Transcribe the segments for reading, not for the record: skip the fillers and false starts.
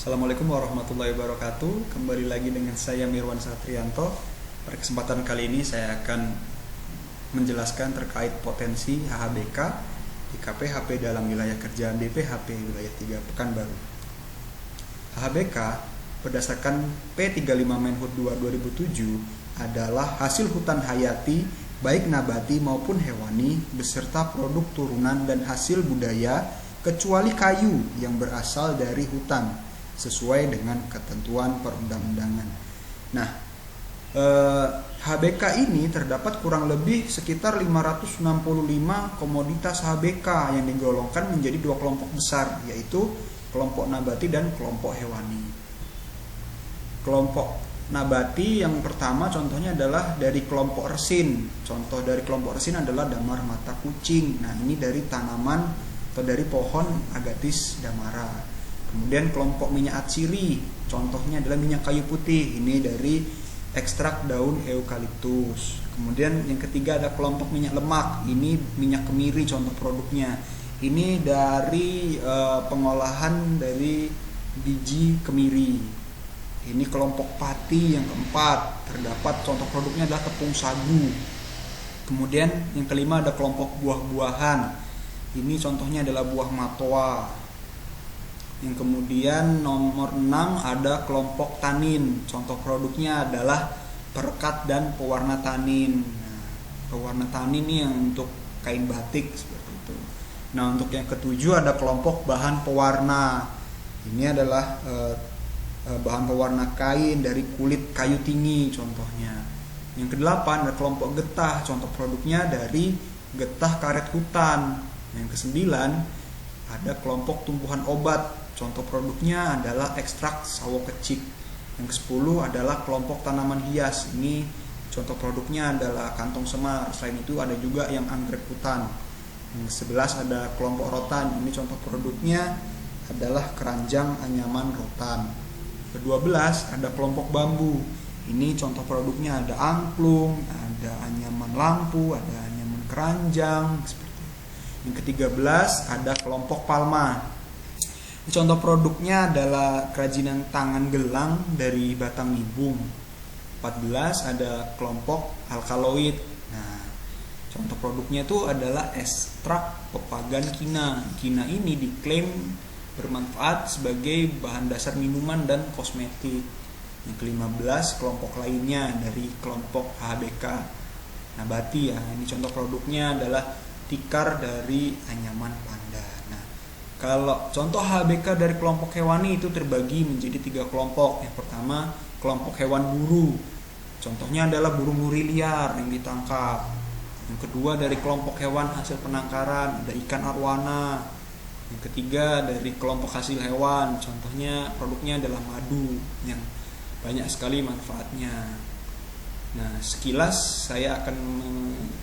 Assalamualaikum warahmatullahi wabarakatuh. Kembali lagi dengan saya Mirwan Satrianto. Pada kesempatan kali ini saya akan menjelaskan terkait potensi HHBK di KPHP dalam wilayah kerja BPHP wilayah 3 Pekanbaru. HHBK berdasarkan P35 Menhub 2 2007 adalah hasil hutan hayati baik nabati maupun hewani beserta produk turunan dan hasil budaya kecuali kayu yang berasal dari hutan sesuai dengan ketentuan perundang-undangan. Nah, HBK ini terdapat kurang lebih sekitar 565 komoditas HBK yang digolongkan menjadi dua kelompok besar, yaitu kelompok nabati dan kelompok hewani. Kelompok nabati yang pertama contohnya adalah dari kelompok resin. Contoh dari kelompok resin adalah damar mata kucing. Nah, ini dari tanaman atau dari pohon Agathis damara. Kemudian kelompok minyak atsiri, contohnya adalah minyak kayu putih. Ini dari ekstrak daun eukaliptus. Kemudian yang ketiga ada kelompok minyak lemak. Ini minyak kemiri contoh produknya. Ini dari pengolahan dari biji kemiri. Ini kelompok pati yang keempat. Terdapat contoh produknya adalah tepung sagu. Kemudian yang kelima ada kelompok buah-buahan. Ini contohnya adalah buah matoa. Yang kemudian nomor 6 ada kelompok tanin. Contoh produknya adalah perekat dan pewarna tanin. Nah, pewarna tanin ini yang untuk kain batik seperti itu. Nah, untuk yang ketujuh ada kelompok bahan pewarna. Ini adalah bahan pewarna kain dari kulit kayu tinggi contohnya. Yang kedelapan ada kelompok getah. Contoh produknya dari getah karet hutan. Yang kesembilan ada kelompok tumbuhan obat. Contoh produknya adalah ekstrak sawo kecik. Yang ke-10 adalah kelompok tanaman hias. Ini contoh produknya adalah kantong semar. Selain itu ada juga yang anggrek hutan. Yang ke-11 ada kelompok rotan. Ini contoh produknya adalah keranjang anyaman rotan. Ke-12 ada kelompok bambu. Ini contoh produknya ada angklung, ada anyaman lampu, ada anyaman keranjang seperti itu. Yang ke-13 ada kelompok palma. Contoh produknya adalah kerajinan tangan gelang dari batang nibung. 14 ada kelompok alkaloid. Nah, contoh produknya itu adalah ekstrak pepagan kina. Kina ini diklaim bermanfaat sebagai bahan dasar minuman dan kosmetik. Yang ke-15 kelompok lainnya dari kelompok HBK nabati ya. Ini contoh produknya adalah tikar dari anyaman panda. Nah, kalau contoh HBK dari kelompok hewani itu terbagi menjadi 3 kelompok. Yang pertama kelompok hewan buru. Contohnya adalah burung nuri liar yang ditangkap. Yang kedua dari kelompok hewan hasil penangkaran, ada ikan arwana. Yang ketiga dari kelompok hasil hewan. Contohnya produknya adalah madu yang banyak sekali manfaatnya. Nah, sekilas saya akan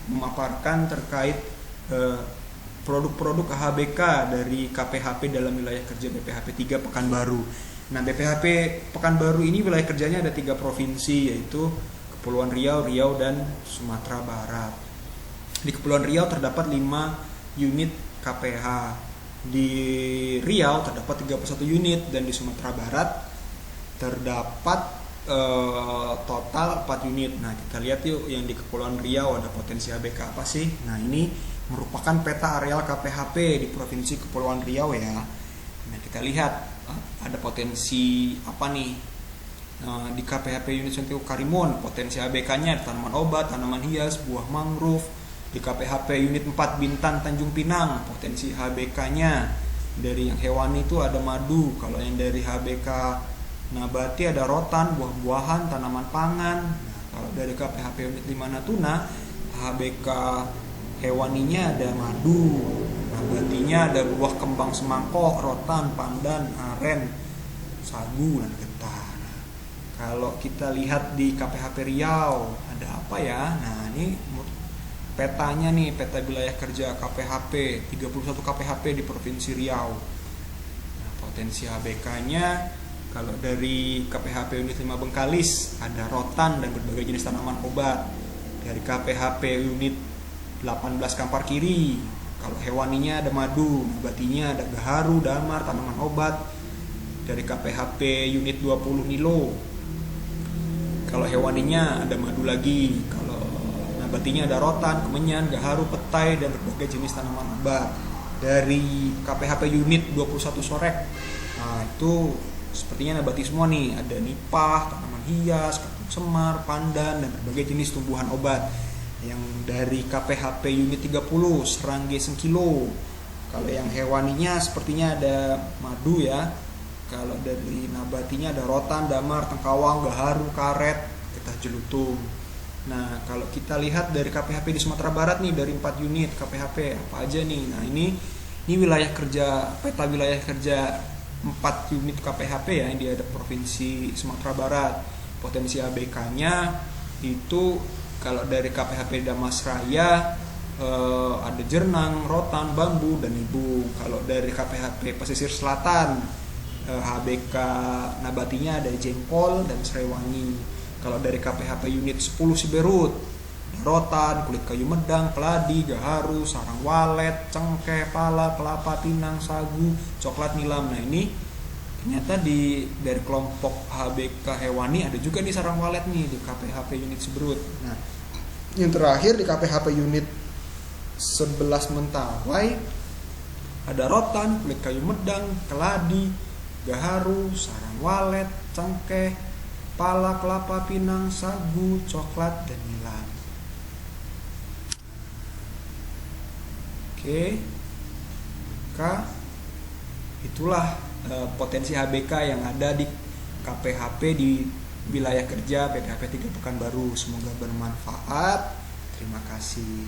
memaparkan terkait produk-produk HBK dari KPHP dalam wilayah kerja BPHP 3 Pekanbaru. Nah, BPHP Pekanbaru ini wilayah kerjanya ada 3 provinsi, yaitu Kepulauan Riau, Riau, dan Sumatera Barat. Di Kepulauan Riau terdapat 5 unit KPH. Di Riau terdapat 31 unit dan di Sumatera Barat terdapat total 4 unit. Nah, kita lihat yuk yang di Kepulauan Riau ada potensi HBK apa sih? Nah, ini merupakan peta areal KPHP di Provinsi Kepulauan Riau ya. Nah, kita lihat ada potensi apa nih? Nah, di KPHP unit Sentio Karimun potensi HBK-nya tanaman obat, tanaman hias, buah mangrove. Di KPHP unit 4 Bintan Tanjung Pinang potensi HBK-nya dari yang hewani itu ada madu. Kalau yang dari HBK nabati ada rotan, buah-buahan, tanaman pangan. Nah, kalau dari KPHP unit 5 Natuna HBK hewaninya ada madu, nabatinya ada buah kembang semangkok, rotan, pandan, aren, sagu, dan getah. Nah, kalau kita lihat di KPHP Riau ada apa ya? Nah, ini petanya nih, peta wilayah kerja KPHP 31 KPHP di Provinsi Riau. Nah, potensi HBK-nya kalau dari KPHP unit 5 Bengkalis ada rotan dan berbagai jenis tanaman obat. Dari KPHP unit 18 Kampar Kiri Kalau hewaninya ada madu, nabatinya ada gaharu, damar, tanaman obat. dari KPHP unit 20 Nilo. Kalau hewaninya ada madu lagi. Kalau nabatinya ada rotan, kemenyan, gaharu, petai, dan berbagai jenis tanaman obat. Dari KPHP unit 21 Sorek, nah itu sepertinya nabati semua nih. Ada nipah, tanaman hias, kaktus semar, pandan, dan berbagai jenis tumbuhan obat. Yang dari KPHP unit 30 serangge sengkilo. Kalau yang hewaninya sepertinya ada madu ya. Kalau dari nabatinya ada rotan, damar, tengkawang, gaharu, karet, getah jelutung. Nah, kalau kita lihat dari KPHP di Sumatera Barat nih, dari 4 unit KPHP apa aja nih. Nah, ini wilayah kerja, peta wilayah kerja 4 unit KPHP ya, yang ada Provinsi Sumatera Barat. Potensi ABK-nya itu kalau dari KPHP Damas Raya ada jernang, rotan, bambu, dan nibung. Kalau dari KPHP Pesisir Selatan HBK nabatinya ada jengkol dan serai wangi. Kalau dari KPHP unit 10 Siberut, rotan, kulit kayu medang, keladi, gaharu, sarang walet, cengkeh, pala, kelapa, pinang, sagu, coklat nilam. Nah, ini ternyata dari kelompok HBK hewani ada juga nih sarang walet nih di KPHP unit Siberut. Nah, yang terakhir di KPHP unit 11 Mentawai ada rotan, kulit kayu medang, keladi, gaharu, sarang walet, cengkeh, pala, kelapa, pinang, sagu, coklat, dan nilam. Oke, itulah potensi HBK yang ada di KPHP di wilayah kerja PPHP 3 Pekanbaru. Semoga bermanfaat. Terima kasih.